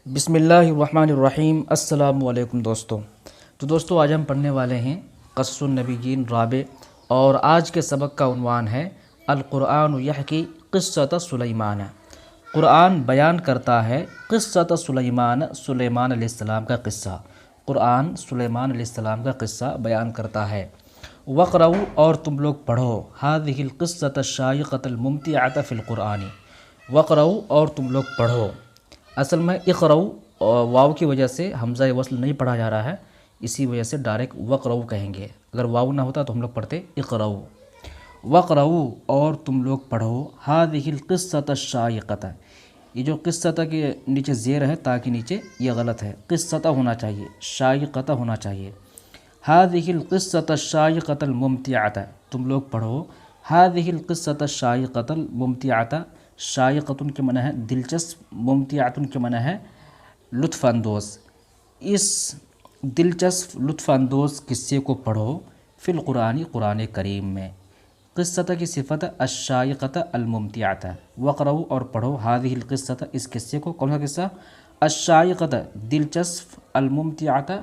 بسم اللہ الرحمن الرحیم۔ السلام علیکم دوستوں۔ تو دوستوں آج ہم پڑھنے والے ہیں قصص النبیین رابع، اور آج کے سبق کا عنوان ہے القرآن یحکی قصۃ سلیمان۔ قرآن بیان کرتا ہے قصۃ سلیمان، سلیمان علیہ السلام کا قصہ۔ قرآن سلیمان علیہ السلام کا قصہ بیان کرتا ہے۔ وقرؤ، اور تم لوگ پڑھو، هذه القصۃ الشائقۃ الممتعۃ فی القرآن۔ وقرؤ، اور تم لوگ پڑھو، اصل میں اقرؤ واو کی وجہ سے حمزہ وصل نہیں پڑھا جا رہا ہے، اسی وجہ سے ڈائریکٹ وقرؤ کہیں گے۔ اگر واو نہ ہوتا تو ہم لوگ پڑھتے اقرؤ۔ وقرؤ، اور تم لوگ پڑھو، هذه القصۃ الشائقۃ۔ یہ جو قصۃ کے نیچے زیر ہے تا کے نیچے یہ غلط ہے، قصۃ ہونا چاہیے، شائقۃ ہونا چاہیے۔ هذه القصۃ الشائقۃ الممتعۃ، تم لوگ پڑھو هذه القصۃ الشائقۃ الممتعۃ۔ شائقۃ کے معنی ہے دلچسپ، ممتعۃ کے معنی ہے لطف اندوز۔ اس دلچسپ لطف اندوز قصے کو پڑھو فی القرآن، قرآن کریم میں۔ قصۃ کی صفت الشائقۃ الممتعۃ۔ وقرؤ، اور پڑھو، هذه القصۃ، اس قصے کو، کون سا قصہ؟ الشائقۃ، دلچسپ، الممتعۃ،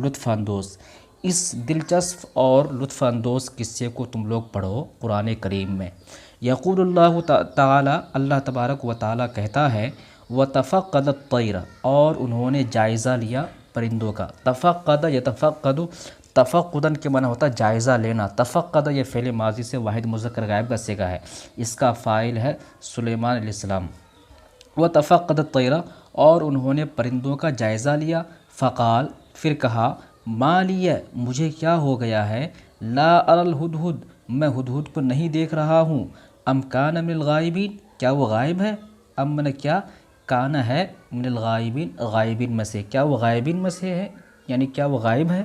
لطف اندوز۔ اس دلچسپ اور لطف اندوز قصے کو تم لوگ پڑھو قرآن کریم میں۔ یقول اللہ تعالی، اللہ تبارک و تعالی کہتا ہے، وَتَفَقَّدَ الطَّيْرَ، اور انہوں نے جائزہ لیا پرندوں کا۔ تفقد یتفقد، تفقدن کے معنی ہوتا ہے جائزہ لینا۔ تفقد یہ فعل ماضی سے واحد مذکر غائب کا صیغہ ہے، اس کا فاعل ہے سلیمان علیہ السلام۔ وَتَفَقَّدَ الطَّيْرَ، اور انہوں نے پرندوں کا جائزہ لیا۔ فقال، پھر کہا، ما لی، مجھے کیا ہو گیا ہے، لا اری الہدہد، میں ہدہد کو نہیں دیکھ رہا ہوں۔ ام کان من الغائبین، کیا وہ غائب ہے؟ ام من کیا، کان ہے، من الغائبین، غائبین میں سے، کیا وہ غائبین میں سے ہے، یعنی کیا وہ غائب ہے؟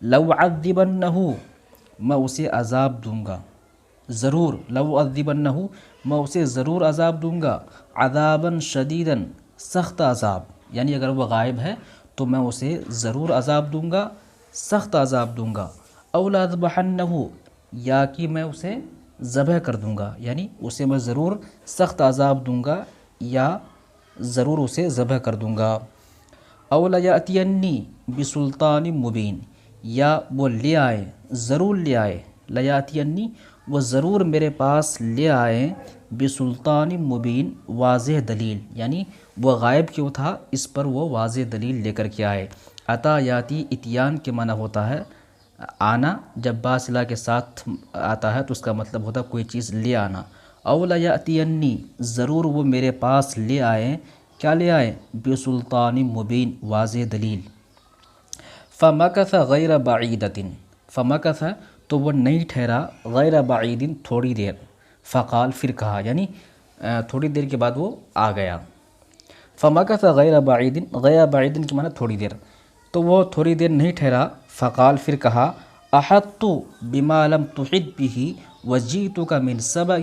لو عذبنہ، میں اسے عذاب دوں گا، ضرور، لو عذبنہ، میں اسے ضرور عذاب دوں گا، عذابا شدیدا، سخت عذاب، یعنی اگر وہ غائب ہے تو میں اسے ضرور عذاب دوں گا، سخت عذاب دوں گا۔ او لاذبحنہ، یا کہ میں اسے ذبح کر دوں گا، یعنی اسے میں ضرور سخت عذاب دوں گا یا ضرور اسے ذبح کر دوں گا۔ او لیأتینی بسلطان مبین، یا وہ لے آئے، ضرور لے آئے، لیأتینی، وہ ضرور میرے پاس لے آئے، بسلطان مبین، واضح دلیل، یعنی وہ غائب کیوں تھا اس پر وہ واضح دلیل لے کر کے آئے۔ عطا یاتی، اتیان کے معنی ہوتا ہے آنا، جب با صلہ کے ساتھ آتا ہے تو اس کا مطلب ہوتا ہے کوئی چیز لے آنا۔ او لیأتینی، ضرور وہ میرے پاس لے آئے، کیا لے آئے؟ بسلطان مبین، واضح دلیل۔ فمکث غیر بعیدۃ، فمکث، تو وہ نہیں ٹھہرا، غیر بعید، تھوڑی دیر۔ فقال، پھر کہا، یعنی تھوڑی دیر کے بعد وہ آ گیا۔ فمکث غیر بعید، غیر بعید کے معنی تھوڑی دیر، تو وہ تھوڑی دیر نہیں ٹھہرا۔ فقال، پھر کہا، احطت بما لم تحط به وجئتک من سبأ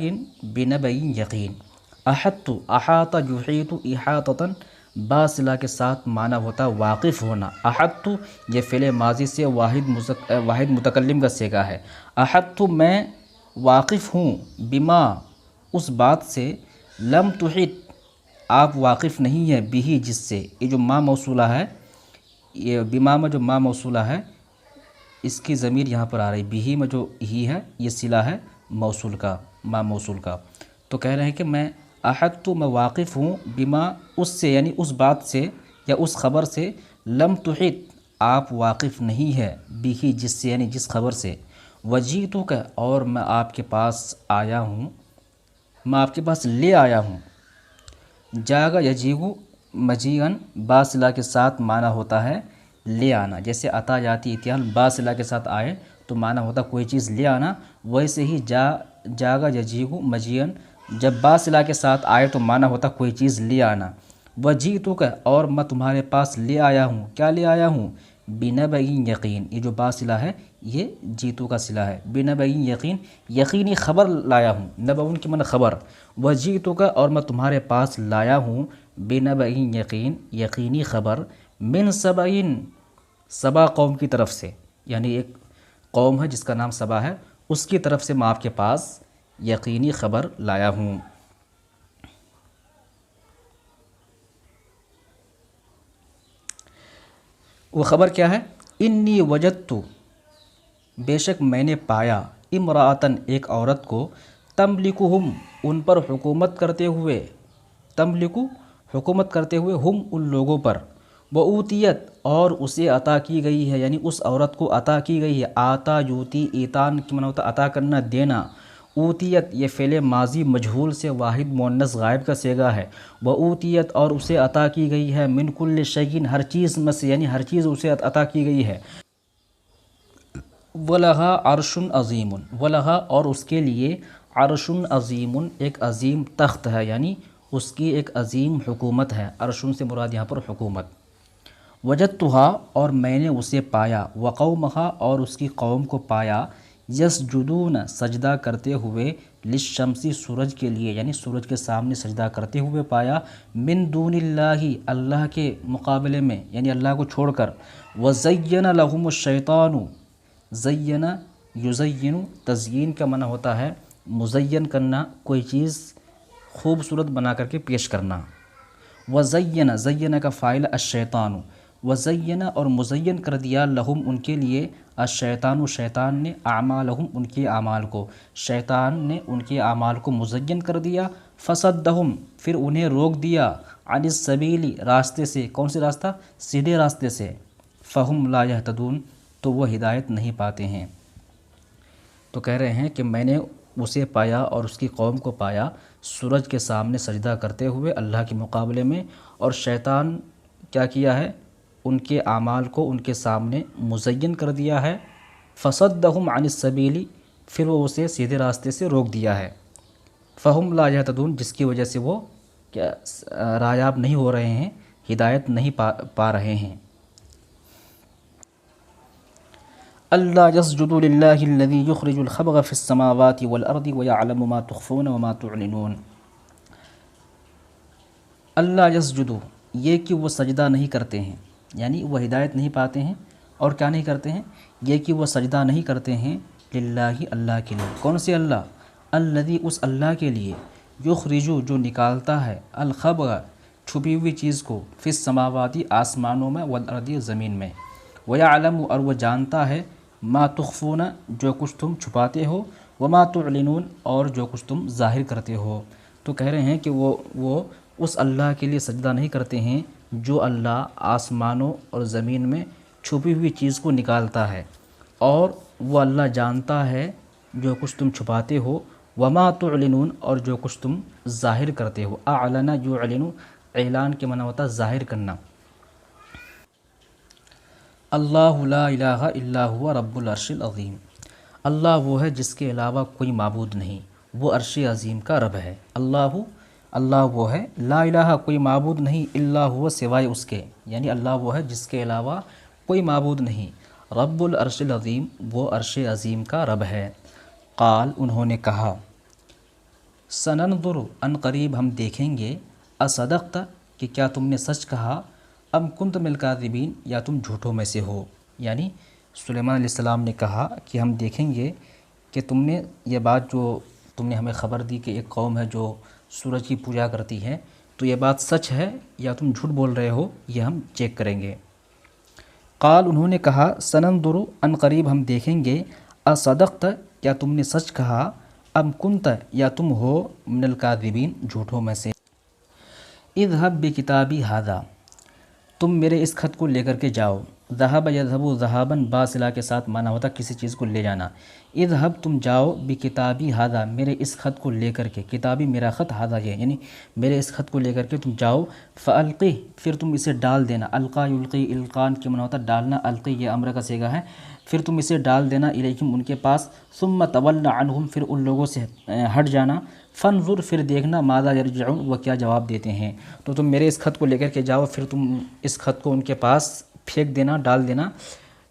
بنبأ یقین۔ احطت، احاط یحیط احاطۃ، با صلہ کے ساتھ معنی ہوتا واقف ہونا۔ احطت یہ فعل ماضی سے واحد متکلم کا صیغہ ہے۔ احطت، میں واقف ہوں، بما، اس بات سے، لم تحط، آپ واقف نہیں ہیں، بھی، جس سے، یہ جو ما موصولہ ہے، یہ بما میں جو ما موصولہ ہے اس کی ضمیر یہاں پر آ رہی، بھی میں جو ہی ہے یہ صلہ ہے موصول کا، ما موصول کا۔ تو کہہ رہے ہیں کہ میں احطت، میں واقف ہوں، بما، اس سے، یعنی اس بات سے یا اس خبر سے، لم تحط، آپ واقف نہیں ہے، بھی، جس سے، یعنی جس خبر سے، وجئتک، اور میں آپ کے پاس آیا ہوں، میں آپ کے پاس لے آیا ہوں۔ جاگا یجیگو مجیئن، با صلہ کے ساتھ معنی ہوتا ہے لے آنا، جیسے عطا یاتی اتیان با صلہ کے ساتھ آئے تو معنی ہوتا کوئی چیز لے آنا، ویسے ہی جاگا یجیگو مجیئن، جب با صلہ کے ساتھ آئے تو معنی ہوتا کوئی چیز لے آنا۔ وجئتک، اور میں تمہارے پاس لے آیا ہوں، کیا لے آیا ہوں؟ بنبأ یقین، یہ جو با صلہ ہے یہ جیتو کا صلہ ہے۔ بنبأ یقین، یقینی خبر لایا ہوں، نبأ کی معنی خبر۔ وجئتک، اور میں تمہارے پاس لایا ہوں، بنبأ یقین، یقینی خبر، من سبأ، سبا قوم کی طرف سے، یعنی ایک قوم ہے جس کا نام سبا ہے، اس کی طرف سے میں آپ کے پاس یقینی خبر لایا ہوں۔ وہ خبر کیا ہے؟ انی وجدت، بے شک میں نے پایا، امراۃن ایک عورت کو، تملکہم ان پر حکومت کرتے ہوئے، تملکو حکومت کرتے ہوئے، ہم ان لوگوں پر، وعوتیت اور اسے عطا کی گئی ہے، یعنی اس عورت کو عطا کی گئی ہے، آتا یوتی ایتان کی معنی ہوتا ہے عطا کرنا، دینا، اوتیت یہ فعل ماضی مجہول سے واحد مؤنث غائب کا صیغہ ہے، وعوتیت اور اسے عطا کی گئی ہے، من کل شیء ہر چیز میں سے، یعنی ہر چیز اسے عطا کی گئی ہے، وَلَهَا عَرْشٌ عَظِيمٌ، وَلَهَا اور اس کے لیے، عرشٌ عظیم ایک عظیم تخت ہے، یعنی اس کی ایک عظیم حکومت ہے، عرشٌ سے مراد یہاں پر حکومت، وجدتها اور میں نے اسے پایا، وقومها اور اس کی قوم کو پایا، یسجدون سجدہ کرتے ہوئے، للشمسی سورج کے لیے، یعنی سورج کے سامنے سجدہ کرتے ہوئے پایا، من دون اللہ اللہ کے مقابلے میں، یعنی اللہ کو چھوڑ کر، وزین لہم الشیطان، زین یزین تزیین کا معنی ہوتا ہے مزین کرنا، کوئی چیز خوبصورت بنا کر کے پیش کرنا، وزین زین کا فاعل الشیطان، وزین اور مزین کر دیا، لہم ان کے لیے، الشیطان شیطان نے، اعمالہم ان کے اعمال کو، شیطان نے ان کے اعمال کو مزین کر دیا، فصدہم پھر انہیں روک دیا، عن السبیل راستے سے، کون سے راستہ؟ سیدھے راستے سے، فہم لا یہتدون تو وہ ہدایت نہیں پاتے ہیں۔ تو کہہ رہے ہیں کہ میں نے اسے پایا اور اس کی قوم کو پایا سورج کے سامنے سجدہ کرتے ہوئے اللہ کے مقابلے میں، اور شیطان کیا کیا ہے؟ ان کے اعمال کو ان کے سامنے مزین کر دیا ہے، فصدہم عن السبیل پھر وہ اسے سیدھے راستے سے روک دیا ہے، فہم لا یہتدون جس کی وجہ سے وہ کیا رایاب نہیں ہو رہے ہیں، ہدایت نہیں پا رہے ہیں۔ اللہ یسجد للہ الذی یخرج الخبء فی السماوات والارض ویعلم ما تخفون وما تعلنون۔ اللہ یسجد یہ کہ وہ سجدہ نہیں کرتے ہیں، یعنی وہ ہدایت نہیں پاتے ہیں، اور کیا نہیں کرتے ہیں؟ یہ کہ وہ سجدہ نہیں کرتے ہیں، للہ اللہ کے لیے، کون سے اللہ؟ الذی اس اللہ کے لیے، یخرج جو نکالتا ہے، الخبء چھپی ہوئی چیز کو، فی السماوات آسمانوں میں، والارض زمین میں، ویعلم اور وہ جانتا ہے، ما تخفون جو کچھ تم چھپاتے ہو، وما تعلنون اور جو کچھ تم ظاہر کرتے ہو۔ تو کہہ رہے ہیں کہ وہ اس اللہ کے لیے سجدہ نہیں کرتے ہیں جو اللہ آسمانوں اور زمین میں چھپی ہوئی چیز کو نکالتا ہے، اور وہ اللہ جانتا ہے جو کچھ تم چھپاتے ہو، وما تعلنون اور جو کچھ تم ظاہر کرتے ہو، اعلن یعلن اعلان کے معنی ہوتا ہے ظاہر کرنا۔ اللہ لا الہ الا هو رب العرش العظیم، اللہ وہ ہے جس کے علاوہ کوئی معبود نہیں، وہ عرش عظیم کا رب ہے، اللہ وہ ہے، لا الہ کوئی معبود نہیں، الا هو سوائے اس کے، یعنی اللہ وہ ہے جس کے علاوہ کوئی معبود نہیں، رب العرش العظیم وہ عرش عظیم کا رب ہے۔ قال انہوں نے کہا، سننظر ان قریب ہم دیکھیں گے، اصدقت کہ کیا تم نے سچ کہا، ام کنت من الکاذبین یا تم جھوٹوں میں سے ہو، یعنی سلیمان علیہ السلام نے کہا کہ ہم دیکھیں گے کہ تم نے یہ بات جو تم نے ہمیں خبر دی کہ ایک قوم ہے جو سورج کی پوجا کرتی ہے، تو یہ بات سچ ہے یا تم جھوٹ بول رہے ہو، یہ ہم چیک کریں گے۔ قال انہوں نے کہا، سننظر ان قریب ہم دیکھیں گے، اصدقت کیا تم نے سچ کہا، ام کنت یا تم ہو من الکاذبین جھوٹوں میں سے۔ اذهب بکتابی ھذا تم میرے اس خط کو لے کر کے جاؤ، ذهب یذهب ذهابا باصلہ کے ساتھ معنی ہوتا کسی چیز کو لے جانا، اذهب تم جاؤ، بکتابی ھذا میرے اس خط کو لے کر کے، کتابی میرا خط، ھذا یہ یعنی میرے اس خط کو لے کر کے تم جاؤ، فالقی پھر تم اسے ڈال دینا، القا یلقی القان کے معنی ہوتا ڈالنا، القی یہ امر کا صیغہ ہے، پھر تم اسے ڈال دینا، الیہم ان کے پاس، ثم تول عنہم پھر ان لوگوں سے ہٹ جانا، فانظر پھر دیکھنا، ماذا یرجعون وہ کیا جواب دیتے ہیں۔ تو تم میرے اس خط کو لے کر کے جاؤ، پھر تم اس خط کو ان کے پاس پھینک دینا، ڈال دینا،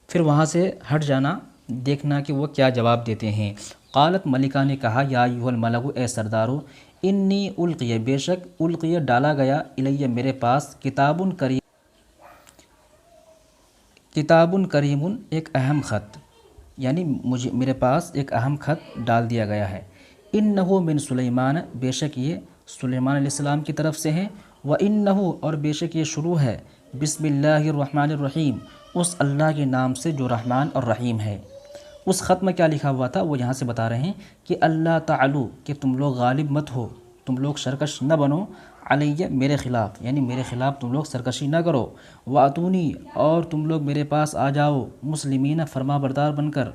پھر وہاں سے ہٹ جانا، دیکھنا کہ وہ کیا جواب دیتے ہیں۔ قالت ملکہ نے کہا، یا ایھا الملأ اے سردارو، انی القی بے شک القی ڈالا گیا، الیہ میرے پاس، کتاب کریم ایک اہم خط، یعنی میرے پاس ایک اہم خط ڈال دیا گیا ہے، انہ من سلیمان بے شک یہ سلیمان علیہ السلام کی طرف سے ہے، وانہ اور بے شک یہ شروع ہے، بسم اللہ الرحمن الرحیم، اس اللہ کے نام سے جو رحمان اور رحیم ہے۔ اس خط میں کیا لکھا ہوا تھا وہ یہاں سے بتا رہے ہیں کہ اللہ تعالو، کہ تم لوگ غالب مت ہو، تم لوگ سرکش نہ بنو، علیہ میرے خلاف، یعنی میرے خلاف تم لوگ سرکشی نہ کرو، واتونی اور تم لوگ میرے پاس آ جاؤ، مسلمین فرما بردار بن کر۔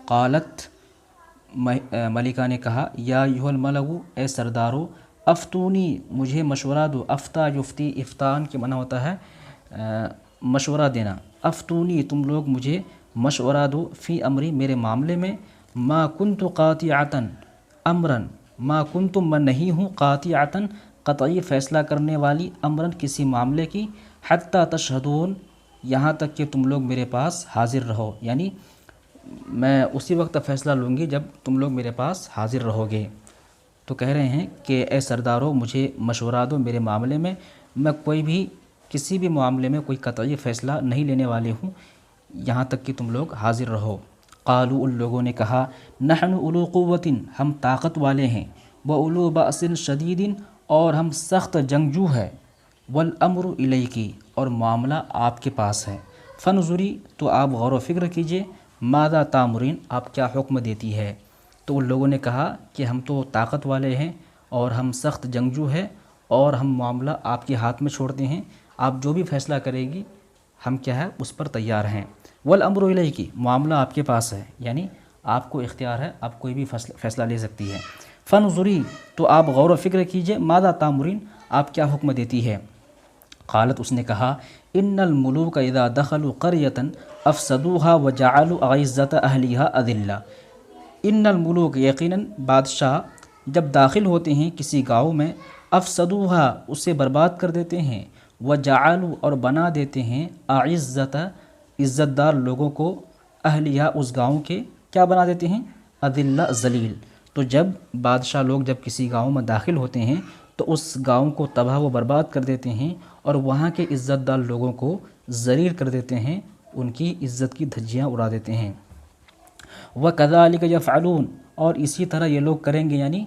قالت ملکہ نے کہا، یا ایھا الملؤ، اے سردارو، افتونی مجھے مشورہ دو۔ افتا یفتی، افتان کے معنی ہوتا ہے مشورہ دینا۔ افتونی تم لوگ مجھے مشورہ دو، فی امری میرے معاملے میں، ما کنت قاطعۃ امرا، ما کنت میں نہیں ہوں قاطعۃ قطعی فیصلہ کرنے والی، امرا کسی معاملے کی، حتی تشہدون یہاں تک کہ تم لوگ میرے پاس حاضر رہو، یعنی میں اسی وقت فیصلہ لوں گی جب تم لوگ میرے پاس حاضر رہو گے۔ تو کہہ رہے ہیں کہ اے سردارو مجھے مشورہ دو میرے معاملے میں، میں کوئی بھی کسی بھی معاملے میں کوئی قطعی فیصلہ نہیں لینے والی ہوں یہاں تک کہ تم لوگ حاضر رہو۔ قالوا، ان لوگوں نے کہا، نحن اولو قوت، ہم طاقت والے ہیں، واولو بأس شدید، اور ہم سخت جنگجو ہے، والامر الیکی، اور معاملہ آپ کے پاس ہے، فانظری تو آپ غور و فکر کیجئے، ماذا تامرین آپ کیا حکم دیتی ہے۔ تو ان لوگوں نے کہا کہ ہم تو طاقت والے ہیں اور ہم سخت جنگجو ہے اور ہم معاملہ آپ کے ہاتھ میں چھوڑتے ہیں، آپ جو بھی فیصلہ کرے گی ہم کیا ہے اس پر تیار ہیں، والامر الیک معاملہ آپ کے پاس ہے، یعنی آپ کو اختیار ہے، آپ کوئی بھی فیصلہ لے سکتی ہے۔ فانظری تو آپ غور و فکر کیجئے، ماذا تامرین آپ کیا حکم دیتی ہے۔ قالت اس نے کہا، ان الملوک اذا دخلوا قریۃ افسدوها وجعلوا اعزۃ اہلها اذلہ۔ ان الملوک یقیناً بادشاہ جب داخل ہوتے ہیں کسی گاؤں میں، افسدوها اسے برباد کر دیتے ہیں، وجعلوا اور بنا دیتے ہیں، اعزۃ عزت دار لوگوں کو، اہلیہ اس گاؤں کے کیا بنا دیتے ہیں، اذلہ ذلیل۔ تو جب بادشاہ لوگ جب کسی گاؤں میں داخل ہوتے ہیں تو اس گاؤں کو تباہ و برباد کر دیتے ہیں اور وہاں کے عزت دار لوگوں کو ذلیل کر دیتے ہیں، ان کی عزت کی دھجیاں اڑا دیتے ہیں۔ وَكَذَلِكَ يَفْعَلُونَ اور اسی طرح یہ لوگ کریں گے، یعنی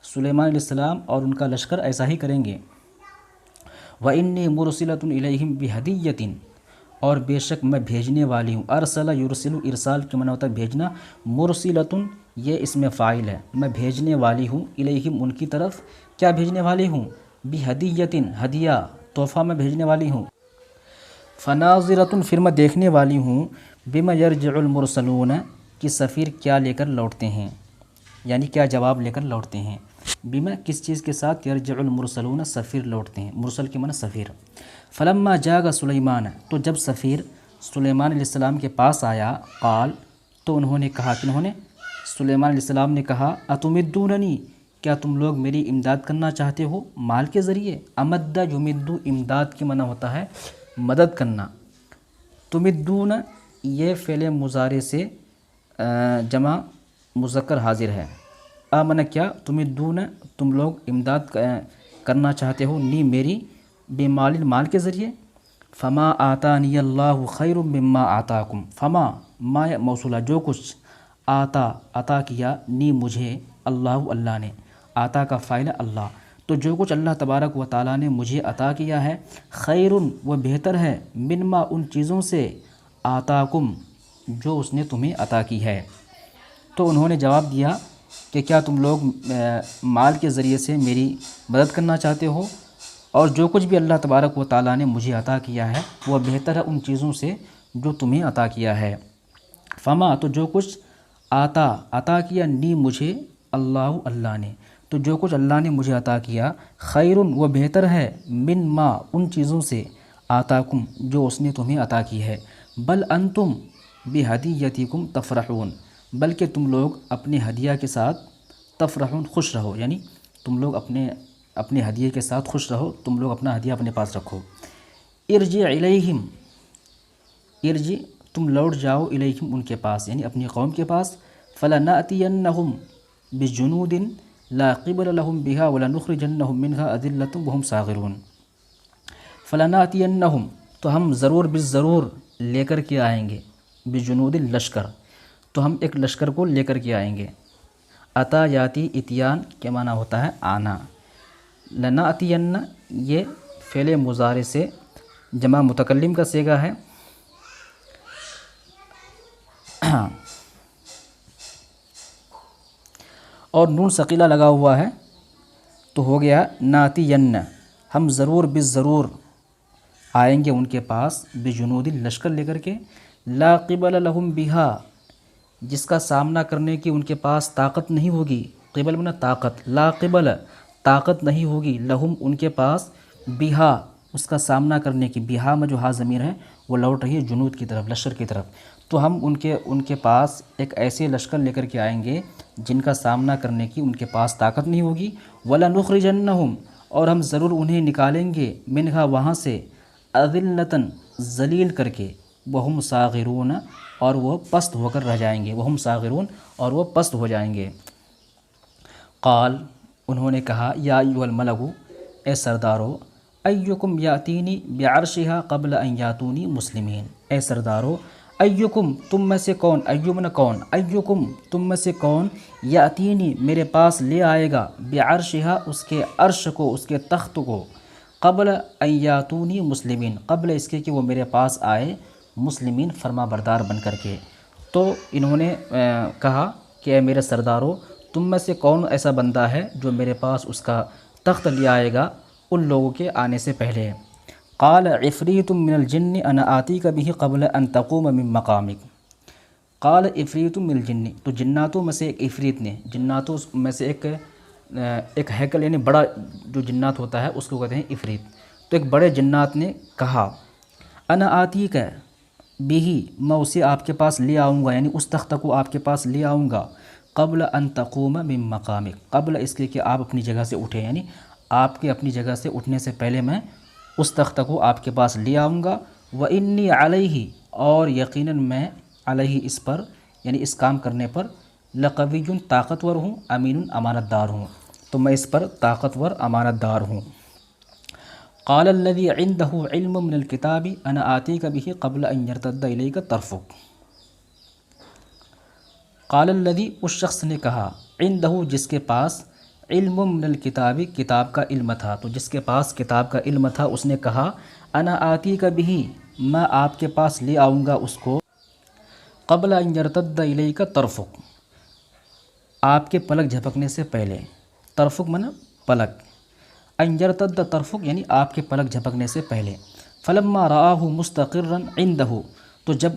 سلیمان علیہ السلام اور ان کا لشکر ایسا ہی کریں گے۔ وَإِنِّي مُرْسِلَةٌ إِلَيْهِمْ بِهَدِيَّةٍ اور بے شک میں بھیجنے والی ہوں، ارسل یرسل ارسال کے معنی ہوتا ہے بھیجنا، مرسلۃ یہ اس میں فاعل ہے، میں بھیجنے والی ہوں، الیہم ان کی طرف، کیا بھیجنے والی ہوں، بہدیۃ ہدیہ تحفہ میں بھیجنے والی ہوں، فناظرۃ پھر میں دیکھنے والی ہوں، بما یرجع المرسلون کہ سفیر کیا لے کر لوٹتے ہیں، یعنی کیا جواب لے کر لوٹتے ہیں، بما کس چیز کے ساتھ، یرجع المرسلون سفیر لوٹتے ہیں، مرسل کے معنی سفیر۔ فلما جاء سلیمان تو جب سفیر سلیمان علیہ السلام کے پاس آیا، قال تو انہوں نے کہا، کنہوں نے، سلیمان علیہ السلام نے کہا، اتمدوننی کیا تم لوگ میری امداد کرنا چاہتے ہو مال کے ذریعے، امد یمد امداد کے معنی ہوتا ہے مدد کرنا، تمدون یہ فعل مضارع سے جمع مذکر حاضر ہے، آمن کیا، تمدون تم لوگ امداد کرنا چاہتے ہو، نی میری، بمال مال کے ذریعے، فما آتانی اللہ خیر مما آتاکم، فما ما موصولہ جو کچھ، آتا عطا کیا، نی مجھے، اللہ اللہ نے، آتا کا فاعل اللہ، تو جو کچھ اللہ تبارک و تعالیٰ نے مجھے عطا کیا ہے، خیر وہ بہتر ہے، مما ان چیزوں سے، آتاکم جو اس نے تمہیں عطا کی ہے۔ تو انہوں نے جواب دیا کہ کیا تم لوگ مال کے ذریعے سے میری مدد کرنا چاہتے ہو، اور جو کچھ بھی اللہ تبارک و تعالیٰ نے مجھے عطا کیا ہے وہ بہتر ہے ان چیزوں سے جو تمہیں عطا کیا ہے۔ فما تو جو کچھ، آتا عطا کیا، نی مجھے، اللہ اللہ نے، تو جو کچھ اللہ نے مجھے عطا کیا، خیر وہ بہتر ہے، من ما ان چیزوں سے، آتاکم جو اس نے تمہیں عطا کی ہے، بل انتم بہدیتکم تفرحون بلکہ تم لوگ اپنے ہدیہ کے ساتھ، تفرحون خوش رہو، یعنی تم لوگ اپنے ہدیے کے ساتھ خوش رہو، تم لوگ اپنا ہدیہ اپنے پاس رکھو۔ ارجع الیہم، ارجع تم لوٹ جاؤ، الیہم ان کے پاس، یعنی اپنی قوم کے پاس، فلنأتینہم بجنود لا قبل لهم بها ولنخرجنہم منها اذلۃ وهم صاغرون۔ فلنأتینہم تو ہم ضرور بالضرور لے کر کے آئیں گے، بجنود لشکر تو ہم ایک لشکر کو لے کر کے آئیں گے، عطا یاتی اتیان کے معنی ہوتا ہے آنا، لنأتین یہ فعل مضارع سے جمع متکلم کا صیغہ ہے، اور نون ثقیلہ لگا ہوا ہے تو ہو گیا ناتین، ہم ضرور بالضرور آئیں گے ان کے پاس، بجنود لشکر لے کر کے، لا قبل لہم بہا، جس کا سامنا کرنے کی ان کے پاس طاقت نہیں ہوگی، قبل منا طاقت، لا قبل طاقت نہیں ہوگی، لہم ان کے پاس، بہا اس کا سامنا کرنے کی، بہا میں جو ہا ضمیر ہے وہ لوٹ رہی ہے جنود کی طرف، لشکر کی طرف، تو ہم ان کے پاس ایک ایسے لشکر لے کر کے آئیں گے جن کا سامنا کرنے کی ان کے پاس طاقت نہیں ہوگی، وَلَنُخْرِجَنَّهُمْ اور ہم ضرور انہیں نکالیں گے، منہا وہاں سے، اذلتاً ذلیل کر کے، وہم صاغرون اور وہ پست ہو کر رہ جائیں گے، وہم صاغرون اور وہ پست ہو جائیں گے۔ قال انہوں نے کہا، یا ایھا الملأ اے سردارو، ایکم یاتینی بعرشہا قبل ان یاتونی مسلمین، اے سردارو، ایکم تم میں سے کون، ایمن کون، ایکم تم میں سے کون، یاتینی میرے پاس لے آئے گا، بعرشہا اس کے عرش کو، اس کے تخت کو، قبل ان یاتونی مسلمین قبل اس کے کہ وہ میرے پاس آئے مسلمین فرما بردار بن کر کے۔ تو انہوں نے کہا کہ اے میرے سردارو، تم میں سے کون ایسا بندہ ہے جو میرے پاس اس کا تخت لے آئے گا ان لوگوں کے آنے سے پہلے؟ قال عفریت من الجن انا آتیک بہ قبل ان تقوم من مقامک، قال عفریت من الجن، تو جناتوں میں سے ایک عفریت نے، جناتوں میں سے ایک ہیکل یعنی بڑا جو جنات ہوتا ہے اس کو کہتے ہیں عفریت، تو ایک بڑے جنات نے کہا، انا آتیک بہ میں اسے آپ کے پاس لے آؤں گا، یعنی اس تخت کو آپ کے پاس لے آؤں گا، قبل ان تقوم من مقامک قبل اس کے کہ آپ اپنی جگہ سے اٹھیں، یعنی آپ کے اپنی جگہ سے اٹھنے سے پہلے میں اس تخت کو آپ کے پاس لے آؤں گا، وانی علیہ اور یقیناً میں علیہ اس پر یعنی اس کام کرنے پر، لقوی طاقتور ہوں، امین امانت دار ہوں، تو میں اس پر طاقتور امانت دار ہوں۔ قال الذي عنده علم من الكتاب انا آتیک بہ قبل ان یرتد الیک طرفک، قال الذی اس شخص نے کہا، عنده جس کے پاس، علم من الکتاب کتاب کا علم تھا، تو جس کے پاس کتاب کا علم تھا اس نے کہا، انا آتیک بہ میں آپ کے پاس لے آؤں گا اس کو، قبل ان یرتد الیک طرفک آپ کے پلک جھپکنے سے پہلے، طرفک منا پلک، ان یرتد طرفک یعنی آپ کے پلک جھپکنے سے پہلے، فلما رآہ مستقرا عنده تو جب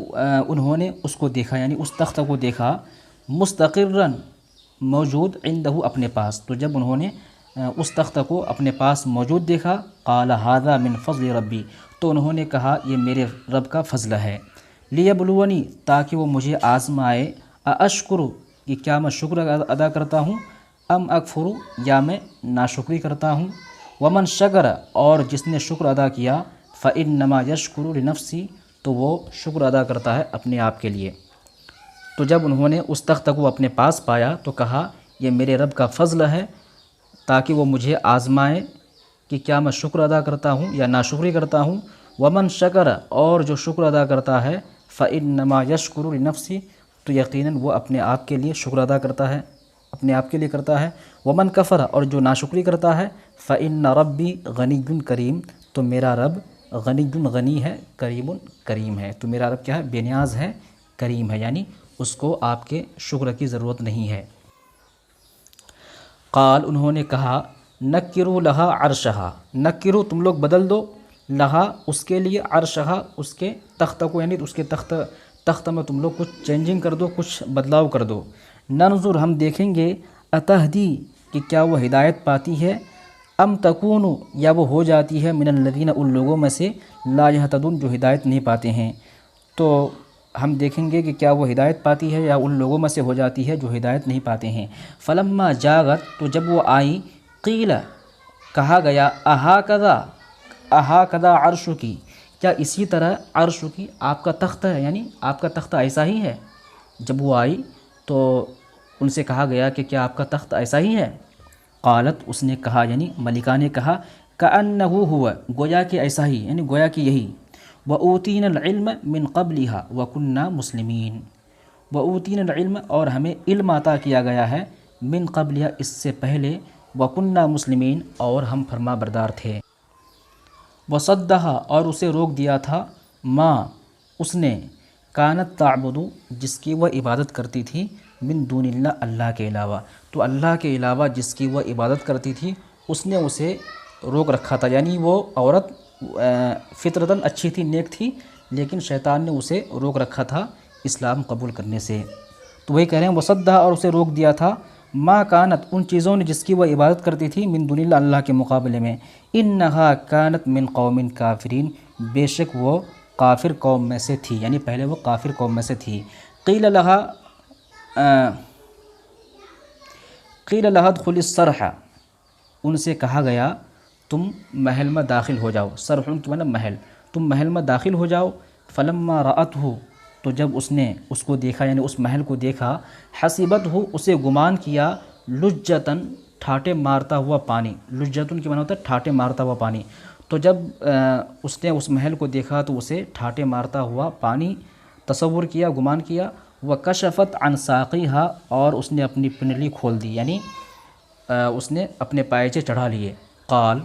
انہوں نے اس کو دیکھا یعنی اس تخت کو دیکھا، مستقرا موجود، عنده اپنے پاس، تو جب انہوں نے اس تخت کو اپنے پاس موجود دیکھا، قال ھذا من فضل ربی تو انہوں نے کہا یہ میرے رب کا فضل ہے، لیبلونی تاکہ وہ مجھے آزمائے، ااشکر کہ کیا میں شکر ادا کرتا ہوں، ام اکفر یا میں ناشکری کرتا ہوں، ومن شکر اور جس نے شکر ادا کیا، فانما یشکر لنفسی تو وہ شکر ادا کرتا ہے اپنے آپ کے لیے۔ تو جب انہوں نے اس تخت کو اپنے پاس پایا تو کہا یہ میرے رب کا فضل ہے تاکہ وہ مجھے آزمائے کہ کیا میں شکر ادا کرتا ہوں یا ناشکری کرتا ہوں، ومن شکر اور جو شکر ادا کرتا ہے، فانما یشکر لنفسی تو یقیناً وہ اپنے آپ کے لیے شکر ادا کرتا ہے، اپنے آپ کے لیے کرتا ہے، ومن کفر اور جو ناشکری کرتا ہے، فان ربی غنی کریم تو میرا رب غنی غنی ہے، کریم کریم ہے، تو میرا رب کیا ہے، بے نیاز ہے، کریم ہے، یعنی اس کو آپ کے شکر کی ضرورت نہیں ہے۔ قال انہوں نے کہا، نکرو لہا عرشہا، نکرو تم لوگ بدل دو، لہا اس کے لیے، عرشہا اس کے تخت کو، یعنی اس کے تخت میں تم لوگ کچھ چینجنگ کر دو، کچھ بدلاؤ کر دو، ننظر ہم دیکھیں گے، اتہدی کہ کیا وہ ہدایت پاتی ہے، ام تکون یا وہ ہو جاتی ہے، من الذین ان لوگوں میں سے، لا یہتدون جو ہدایت نہیں پاتے ہیں، تو ہم دیکھیں گے کہ کیا وہ ہدایت پاتی ہے یا ان لوگوں میں سے ہو جاتی ہے جو ہدایت نہیں پاتے ہیں۔ فلما جاغت تو جب وہ آئی، قیل کہا گیا، اہاکذا عرش کی کیا اسی طرح عرش کی آپ کا تخت ہے، یعنی آپ کا تخت ایسا ہی ہے۔ جب وہ آئی تو ان سے کہا گیا کہ کیا آپ کا تخت ایسا ہی ہے، قالت اس نے کہا یعنی ملکہ نے کہا، کأنہ ہوا گویا کہ ایسا ہی، یعنی گویا کہ یہی، وَأُوتِينَا الْعِلْمَ مِنْ قَبْلِهَا وَكُنَّا مُسْلِمِينَ، وَأُوتِينَا الْعِلْمَ اور ہمیں علم عطا کیا گیا ہے، من قبلها اس سے پہلے، وَكُنَّا مُسْلِمِينَ اور ہم فرما بردار تھے۔ وصدھا اور اسے روک دیا تھا ماں اس نے کانت تعبدو جس کی وہ عبادت کرتی تھی من دون اللہ اللہ کے علاوہ، تو اللہ کے علاوہ جس کی وہ عبادت کرتی تھی اس نے اسے روک رکھا تھا، یعنی وہ عورت فطرتاً اچھی تھی، نیک تھی، لیکن شیطان نے اسے روک رکھا تھا اسلام قبول کرنے سے۔ تو وہی کہہ رہے ہیں وصدھا اور اسے روک دیا تھا ما کانت ان چیزوں نے جس کی وہ عبادت کرتی تھی من دون اللہ اللہ کے مقابلے میں، انہا کانت من قوم کافرین بے شک وہ کافر قوم میں سے تھی، یعنی پہلے وہ کافر قوم میں سے تھی۔ قیل لہا ادخل الصرح ان سے کہا گیا تم محل میں داخل ہو جاؤ، صرح کی معنی محل، تم محل میں داخل ہو جاؤ۔ فلما رأتہ تو جب اس نے اس کو دیکھا یعنی اس محل کو دیکھا، حسبتہ اسے گمان کیا لجتاً ٹھاٹے مارتا ہوا پانی، لجتن کی معنی ہوتا ہے ٹھاٹے مارتا ہوا پانی، تو جب اس نے اس محل کو دیکھا تو اسے ٹھاٹے مارتا ہوا پانی تصور کیا، گمان کیا۔ وکشفت عن ساقیہا اور اس نے اپنی پنڈلی کھول دی، یعنی اس نے اپنے پائچے چڑھا لیے۔ قال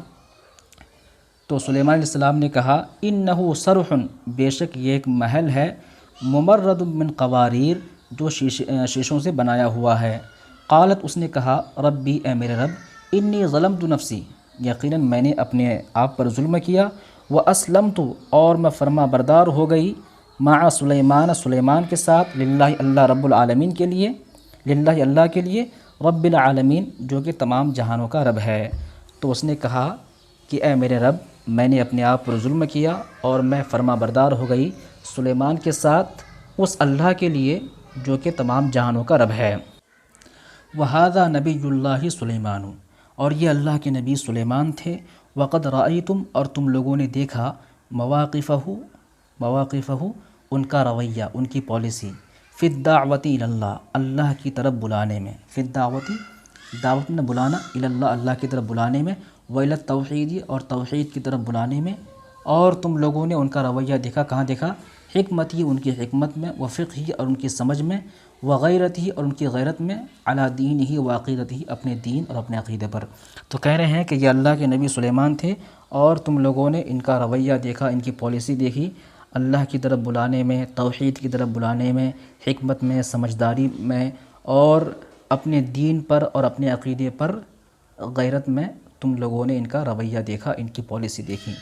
تو سلیمان علیہ السلام نے کہا انہ صرح بے شک یہ ایک محل ہے، ممرد من قواریر جو شیشوں سے بنایا ہوا ہے۔ قالت اس نے کہا ربی اے میرے رب انی ظلمت نفسی یقیناً میں نے اپنے آپ پر ظلم کیا، واسلمت اور میں فرما بردار ہو گئی مع سلیمان سلیمان کے ساتھ، للہ اللہ رب العالمین کے لیے، للہ اللہ کے لیے، رب العالمین جو کہ تمام جہانوں کا رب ہے۔ تو اس نے کہا کہ اے میرے رب میں نے اپنے آپ پر ظلم کیا اور میں فرما بردار ہو گئی سلیمان کے ساتھ اس اللہ کے لیے جو کہ تمام جہانوں کا رب ہے۔ وَهَذَا نَبِيُّ اللَّهِ سلیمان اور یہ اللہ کے نبی سلیمان تھے۔ وَقَدْ رَأَيْتُمْ اور تم لوگوں نے دیکھا مواقفہ ان کا رویہ، ان کی پالیسی، فی الدعوۃ الی اللہ اللہ کی طرف بلانے میں، فی الدعوۃ دعوت میں بلانا، الی اللہ اللہ کی طرف بلانے میں، وإلی التوحید اور توحید کی طرف بلانے میں، اور تم لوگوں نے ان کا رویہ دیکھا، کہاں دیکھا؟ حکمتی ان کی حکمت میں، وفقہ اور ان کی سمجھ میں، وغیرتہ اور ان کی غیرت میں، علی دینہ وعقیدتہ اپنے دین اور اپنے عقیدے پر۔ تو کہہ رہے ہیں کہ یہ اللہ کے نبی سلیمان تھے اور تم لوگوں نے ان کا رویہ دیکھا، ان کی پالیسی دیکھی، اللہ کی طرف بلانے میں، توحید کی طرف بلانے میں، حکمت میں، سمجھداری میں، اور اپنے دین پر اور اپنے عقیدے پر غیرت میں تم لوگوں نے ان کا رویہ دیکھا، ان کی پالیسی دیکھی۔